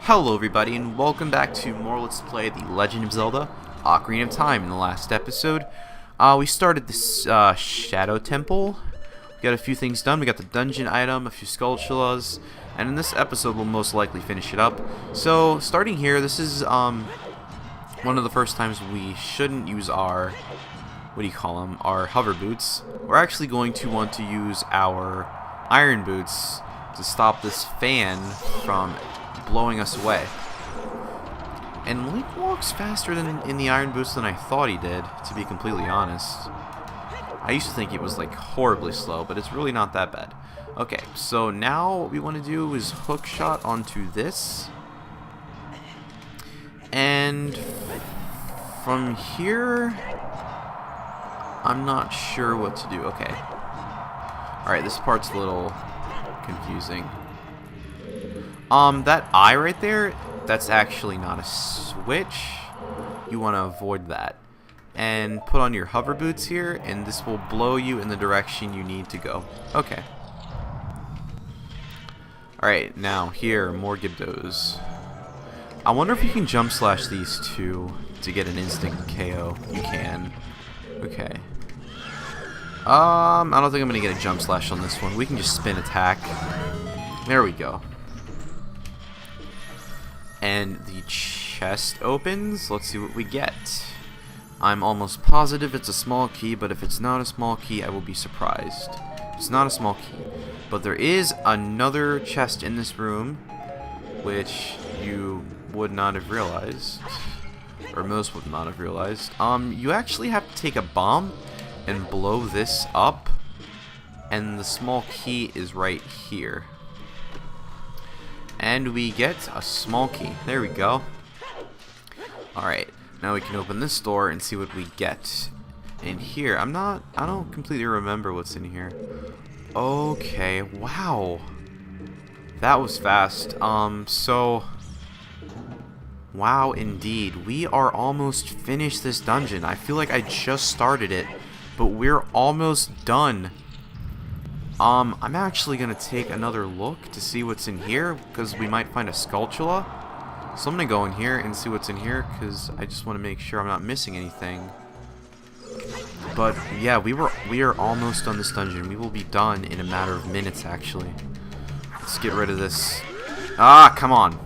Hello everybody and welcome back to more Let's Play The Legend of Zelda Ocarina of Time. In the last episode, we started this Shadow Temple. We got a few things done. We got the dungeon item, a few Skulltulas, and in this episode we'll most likely finish it up. So, starting here, this is one of the first times we shouldn't use our, our hover boots. We're actually going to want to use our iron boots to stop this fan from blowing us away. And Link walks faster in the iron boots than I thought he did, to be completely honest. I used to think it was like horribly slow, but it's really not that bad. Okay, so now what we want to do is hook shot onto this. And from here, I'm not sure what to do. Okay. Alright, this part's a little confusing. That eye right there, that's actually not a switch. You want to avoid that. And put on your hover boots here, and this will blow you in the direction you need to go. Okay. Alright, now here, more Gibdos. I wonder if you can jump slash these two to get an instant KO. You can. Okay. I don't think I'm gonna get a jump slash on this one. We can just spin attack. There we go. And the chest opens. Let's see what we get. I'm almost positive it's a small key, but if it's not a small key, I will be surprised. It's not a small key. But there is another chest in this room, which you would not have realized. Or most would not have realized. You actually have to take a bomb and blow this up. And the small key is right here. And we get a small key. There we go. Alright, now we can open this door and see what we get in here. I don't completely remember what's in here. Okay, wow. That was fast. Wow, indeed. We are almost finished this dungeon. I feel like I just started it, but we're almost done. I'm actually going to take another look to see what's in here, because we might find a Skulltula. So I'm going to go in here and see what's in here, because I just want to make sure I'm not missing anything. But yeah, we are almost done this dungeon. We will be done in a matter of minutes, actually. Let's get rid of this. Ah, come on.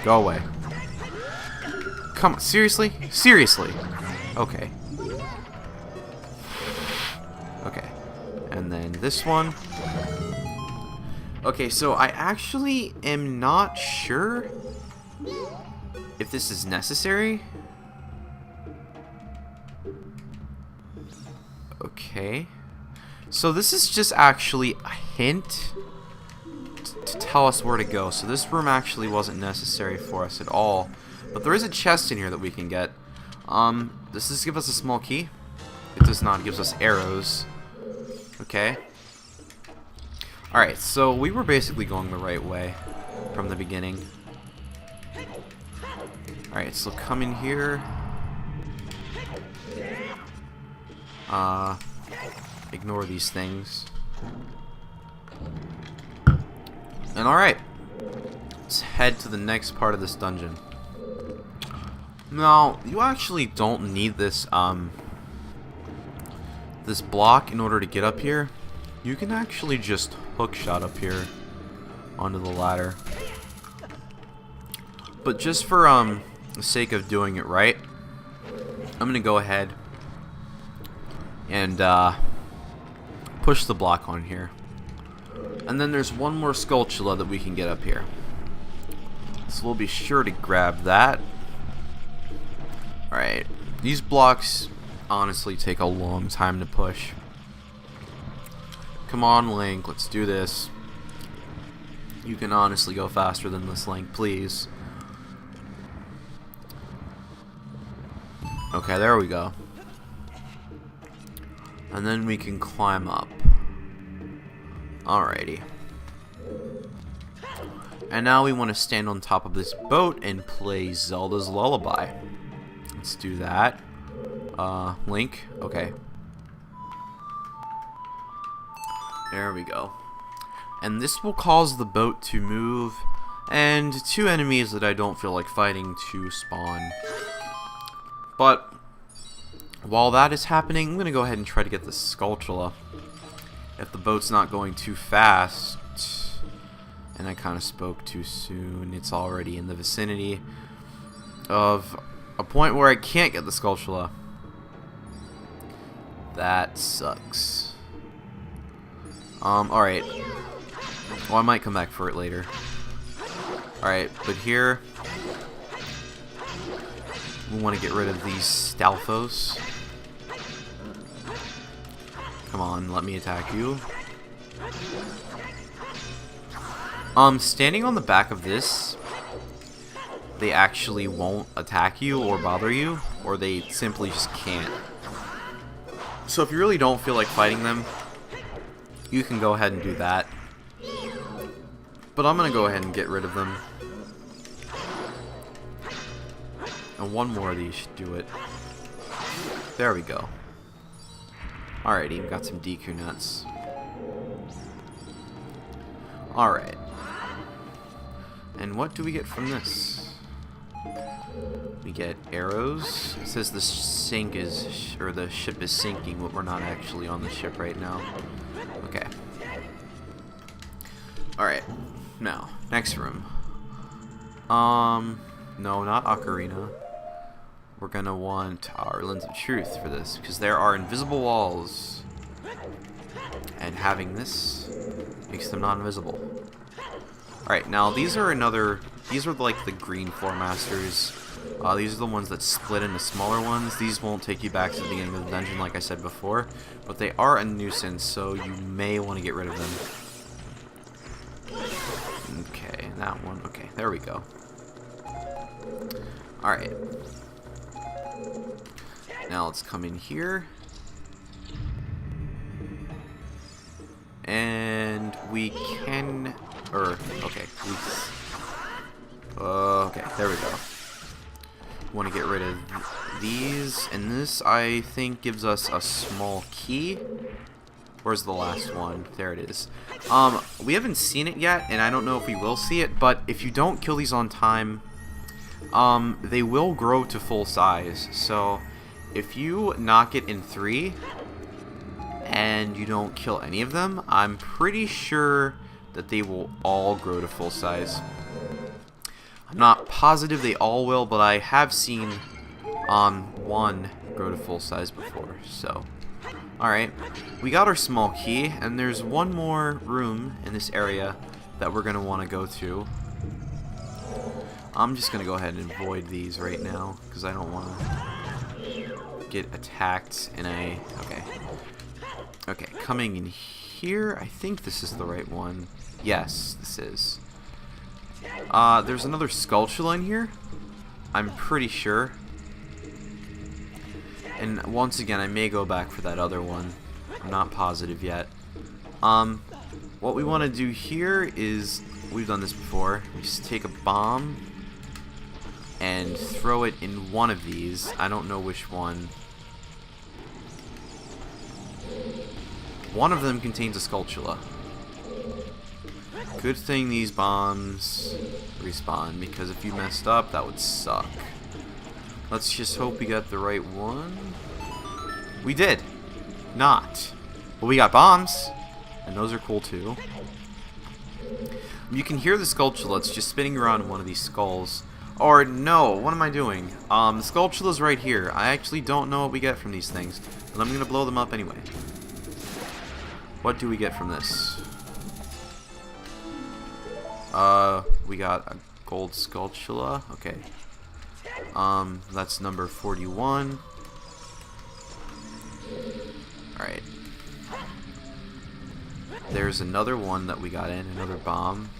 Go away. Come on, seriously? Seriously? Okay. Okay. And then this one. Okay, so I actually am not sure if this is necessary. Okay. So this is just actually a hint to tell us where to go. So this room actually wasn't necessary for us at all. But there is a chest in here that we can get. Does this give us a small key? It does not. It gives us arrows. Okay. Alright, so we were basically going the right way from the beginning. Alright, so come in here. Ignore these things. And alright. Let's head to the next part of this dungeon. Now, you actually don't need this, this block in order to get up here. You can actually just hook shot up here onto the ladder. But just for the sake of doing it right, I'm gonna go ahead and push the block on here. And then there's one more Skulltula that we can get up here. So we'll be sure to grab that. Alright, these blocks honestly take a long time to push. Come on, Link, let's do this. You can honestly go faster than this, Link, please. Okay, there we go. And then we can climb up. Alrighty. And now we want to stand on top of this boat and play Zelda's Lullaby. Let's do that. Link, okay. There we go. And this will cause the boat to move and 2 enemies that I don't feel like fighting to spawn. But while that is happening, I'm going to go ahead and try to get the Skulltula. If the boat's not going too fast, and I kind of spoke too soon, it's already in the vicinity of a point where I can't get the Skulltula. That sucks. Alright. Well, I might come back for it later. Alright, but here we want to get rid of these Stalfos. Come on, let me attack you. Standing on the back of this, they actually won't attack you or bother you, or they simply just can't. So if you really don't feel like fighting them, you can go ahead and do that. But I'm gonna go ahead and get rid of them. And one more of these should do it. There we go. Alrighty, we got some DQ nuts. Alright. And what do we get from this? We get arrows. It says the sink is, or the ship is sinking, but we're not actually on the ship right now. Okay. Alright. Now, next room. No, not Ocarina. We're gonna want our Lens of Truth for this, because there are invisible walls. And having this makes them non-invisible. Alright, now these are like the green floor masters. These are the ones that split into smaller ones. These won't take you back to the beginning of the dungeon like I said before, but they are a nuisance, so you may want to get rid of them. Okay, that one. Okay, there we go. Alright. Now let's come in here. And we can... okay. Okay, there we go. Want to get rid of these, and this I think gives us a small key. Where's the last one? There it is. We haven't seen it yet, and I don't know if we will see it, but if you don't kill these on time, they will grow to full size. So if you knock it in 3 and you don't kill any of them, I'm pretty sure that they will all grow to full size. I'm not positive they all will, but I have seen one grow to full size before. So, alright, we got our small key, and there's one more room in this area that we're going to want to go to. I'm just going to go ahead and avoid these right now, because I don't want to get attacked in a... Okay, coming in here, I think this is the right one. Yes, this is. There's another Skulltula in here, I'm pretty sure. And once again, I may go back for that other one. I'm not positive yet. What we want to do here is, we've done this before, we just take a bomb and throw it in one of these. I don't know which one. One of them contains a Skulltula. Good thing these bombs respawn, because if you messed up, that would suck. Let's just hope we got the right one. We did. Not. But we got bombs, and those are cool too. You can hear the Skulltula. It's just spinning around in one of these skulls. Or no, what am I doing? The Skulltula's right here. I actually don't know what we get from these things, but I'm gonna blow them up anyway. What do we get from this? We got a gold Skulltula. Okay. That's number 41. Alright. There's another one that we got in, another bomb.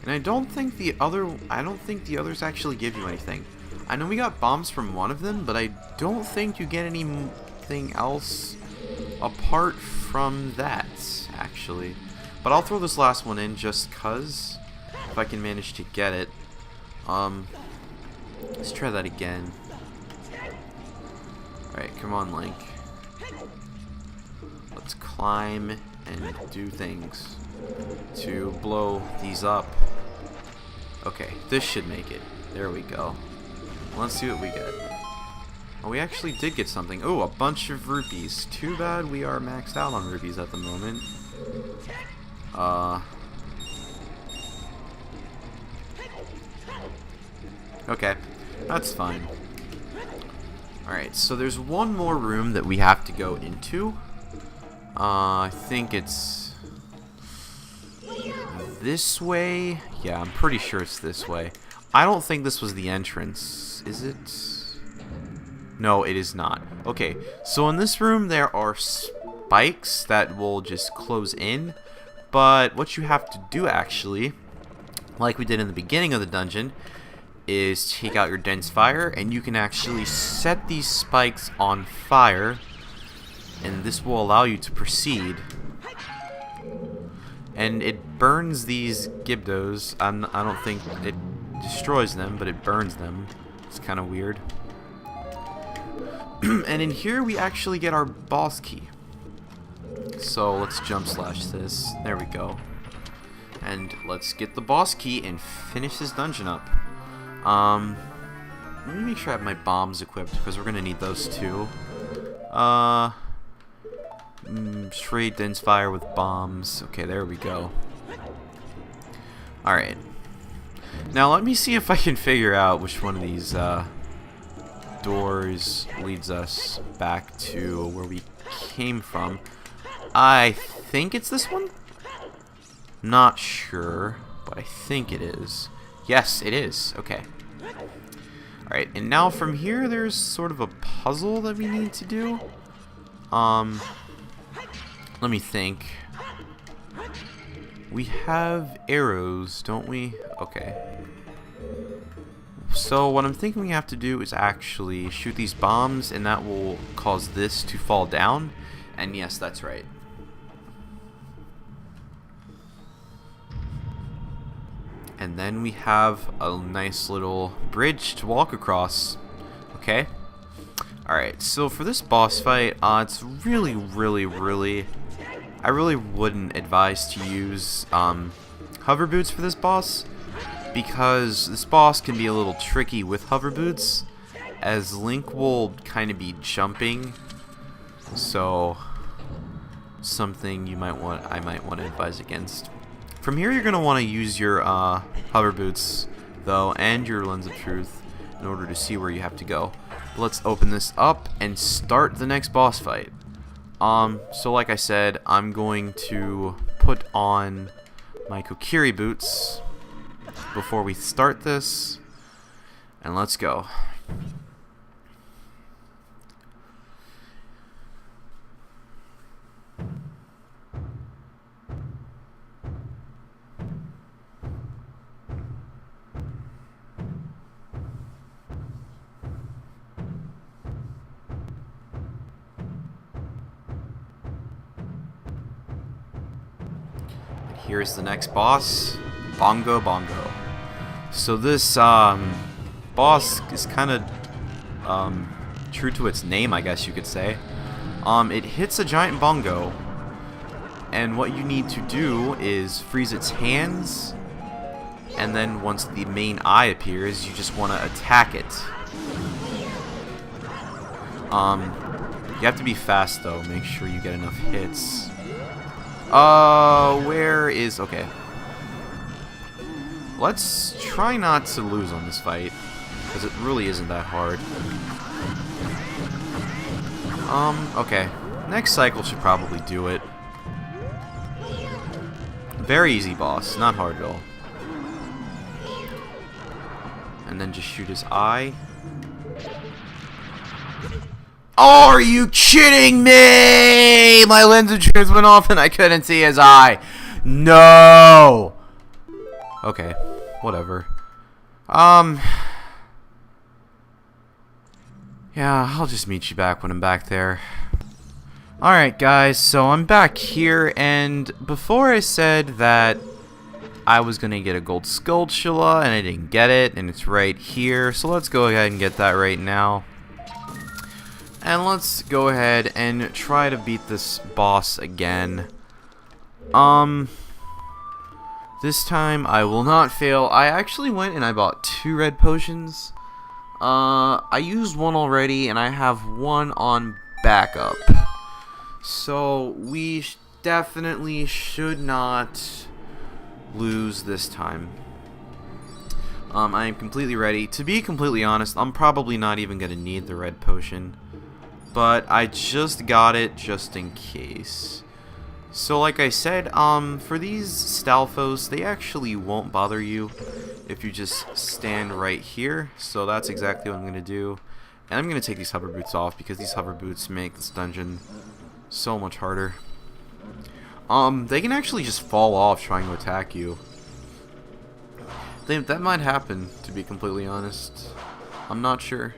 And I don't think the others actually give you anything. I know we got bombs from one of them, but I don't think you get anything else apart from that, actually. But I'll throw this last one in just cuz, if I can manage to get it. Let's try that again. Alright, come on, Link. Let's climb and do things to blow these up. Okay, this should make it. There we go. Let's see what we get. Oh, we actually did get something. Oh, a bunch of rupees. Too bad we are maxed out on rupees at the moment. Okay, that's fine. Alright, so there's one more room that we have to go into. I think it's this way. Yeah, I'm pretty sure it's this way. I don't think this was the entrance. Is it? No, it is not. Okay, so in this room there are spikes that will just close in. But what you have to do actually, like we did in the beginning of the dungeon, is take out your dense fire, and you can actually set these spikes on fire, and this will allow you to proceed. And it burns these Gibdos. I don't think it destroys them, but it burns them. It's kind of weird. And in here we actually get our boss key. So let's jump slash this. There we go. And let's get the boss key and finish this dungeon up. Let me make sure I have my bombs equipped, because we're gonna need those too. Trade dense fire with bombs. Okay, there we go. Alright. Now let me see if I can figure out which one of these doors leads us back to where we came from. I think it's this one? Not sure, but I think it is. Yes, it is. Okay. Alright, and now from here there's sort of a puzzle that we need to do. Let me think. We have arrows, don't we? Okay. So what I'm thinking we have to do is actually shoot these bombs, and that will cause this to fall down. And yes, that's right. And then we have a nice little bridge to walk across. Okay. Alright, so for this boss fight, it's really, I really wouldn't advise to use hover boots for this boss, because this boss can be a little tricky with hover boots, as Link will kind of be jumping. So something I might want to advise against. From here you're going to want to use your hover boots though, and your lens of truth, in order to see where you have to go. Let's open this up and start the next boss fight. So like I said, I'm going to put on my Kokiri boots before we start this, and let's go. Here's the next boss, Bongo Bongo. So this boss is kind of true to its name, I guess you could say. It hits a giant bongo, and what you need to do is freeze its hands, and then once the main eye appears, you just want to attack it. You have to be fast though, make sure you get enough hits. Where is... okay. Let's try not to lose on this fight, because it really isn't that hard. Okay. Next cycle should probably do it. Very easy boss, not hard at all. And then just shoot his eye. Oh, are you kidding me? My lens of truth went off and I couldn't see his eye. No. Okay, whatever. Yeah, I'll just meet you back when I'm back there. Alright guys, so I'm back here, and before I said that I was gonna get a gold Skulltula and I didn't get it, and it's right here, so let's go ahead and get that right now. And let's go ahead and try to beat this boss again. Um, this time I will not fail. I actually went and I bought 2 red potions. I used one already, and I have one on backup. So we definitely should not lose this time. I am completely ready. To be completely honest, I'm probably not even going to need the red potion. But I just got it just in case. So like I said, for these Stalfos, they actually won't bother you if you just stand right here. So that's exactly what I'm going to do. And I'm going to take these hover boots off because these hover boots make this dungeon so much harder. They can actually just fall off trying to attack you. That might happen, to be completely honest. I'm not sure.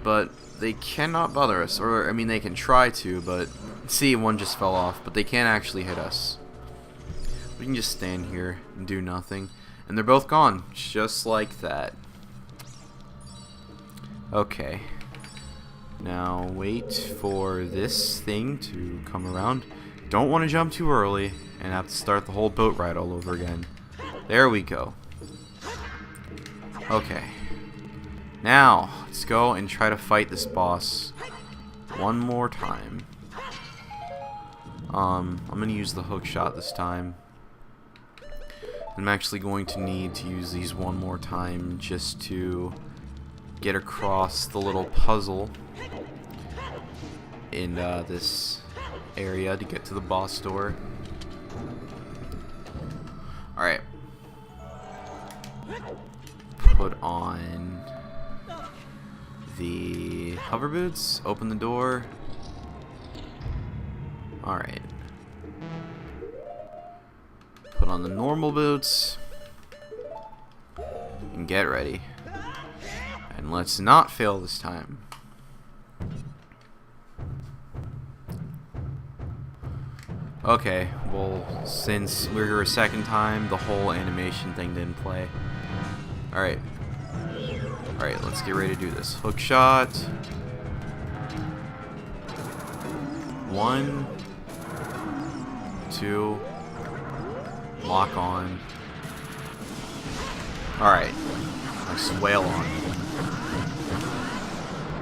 But they cannot bother us. Or, I mean, they can try to, but... See, one just fell off, but they can't actually hit us. We can just stand here and do nothing. And they're both gone, just like that. Okay. Now, wait for this thing to come around. Don't want to jump too early and have to start the whole boat ride all over again. There we go. Okay. Now, let's go and try to fight this boss one more time. I'm going to use the hook shot this time. I'm actually going to need to use these one more time just to get across the little puzzle in this area to get to the boss door. Alright. Put on the hover boots, open the door. Alright. Put on the normal boots. And get ready. And let's not fail this time. Okay, well, since we're here a second time, the whole animation thing didn't play. Alright. Alright, let's get ready to do this. Hook shot. 1, 2, lock on. Alright. Nice whale on.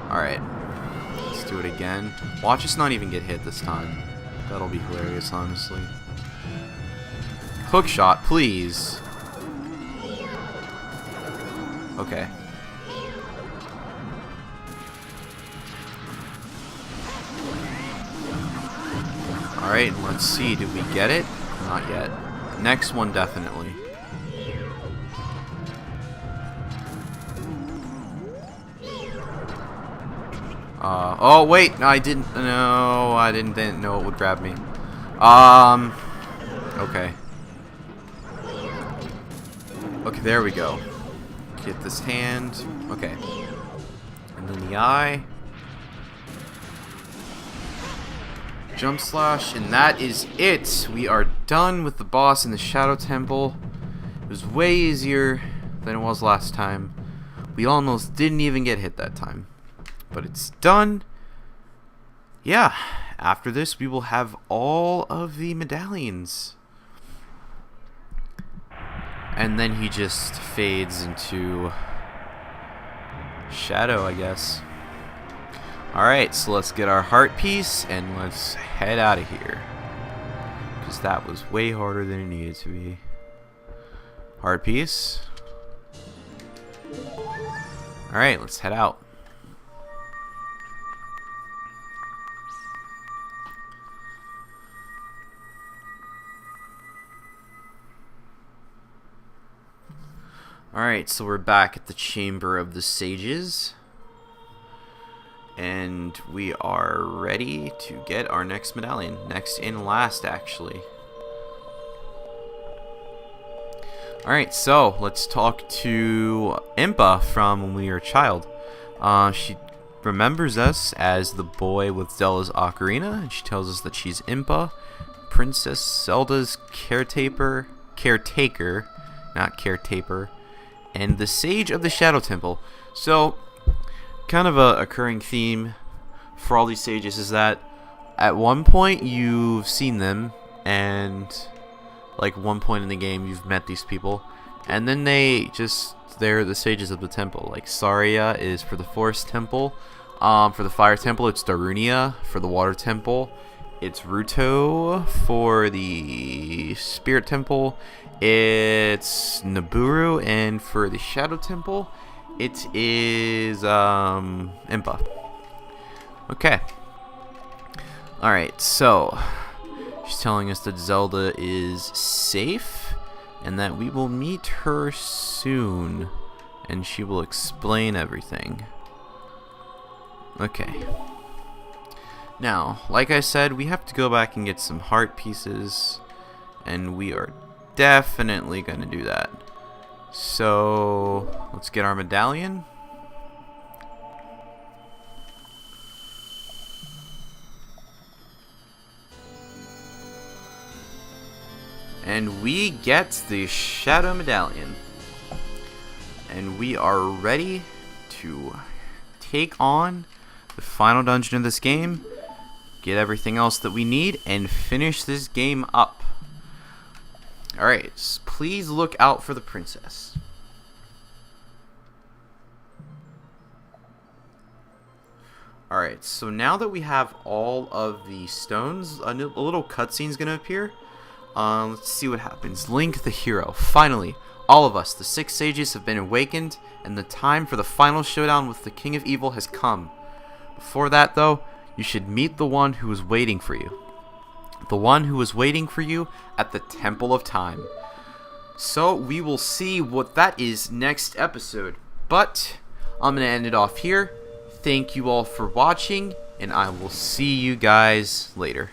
Alright. Let's do it again. Watch us not even get hit this time. That'll be hilarious, honestly. Hook shot, please. Okay. Alright, let's see. Did we get it? Not yet. Next one, definitely. Oh, wait. No, I didn't. No, I didn't know it would grab me. Okay. Okay, there we go. Get this hand. Okay. And then the eye. Jump slash, and that is it. We are done with the boss in the Shadow Temple. It was way easier than it was last time. We almost didn't even get hit that time. But it's done. Yeah, after this we will have all of the medallions. And then he just fades into shadow, I guess. Alright, so let's get our heart piece and let's head out of here. Because that was way harder than it needed to be. Heart piece. Alright, let's head out. Alright, so we're back at the Chamber of the Sages. And we are ready to get our next medallion. Next and last, actually. Alright, so let's talk to Impa from when we were a child. She remembers us as the boy with Zelda's Ocarina, and she tells us that she's Impa, Princess Zelda's caretaker, not caretaker, and the Sage of the Shadow Temple. So, kind of a occurring theme for all these sages is that at one point you've seen them and like one point in the game you've met these people, and then they're the sages of the temple. Like Saria is for the forest temple. For the fire temple, it's Darunia. For the water temple, it's Ruto. For the spirit temple, it's Naburu. And for the shadow temple, it is Impa. Okay. Alright, so she's telling us that Zelda is safe and that we will meet her soon, and she will explain everything. Okay. Now, like I said, we have to go back and get some heart pieces, and we are definitely going to do that. So, let's get our medallion. And we get the Shadow Medallion. And we are ready to take on the final dungeon of this game, get everything else that we need, and finish this game up. Alright, please look out for the princess. Alright, so now that we have all of the stones, a little cutscene is going to appear. Let's see what happens. Link the hero. Finally, all of us, the 6 sages, have been awakened, and the time for the final showdown with the King of Evil has come. Before that, though, you should meet the one who is waiting for you. The one who is waiting for you at the Temple of Time. So, we will see what that is next episode. But, I'm going to end it off here. Thank you all for watching, and I will see you guys later.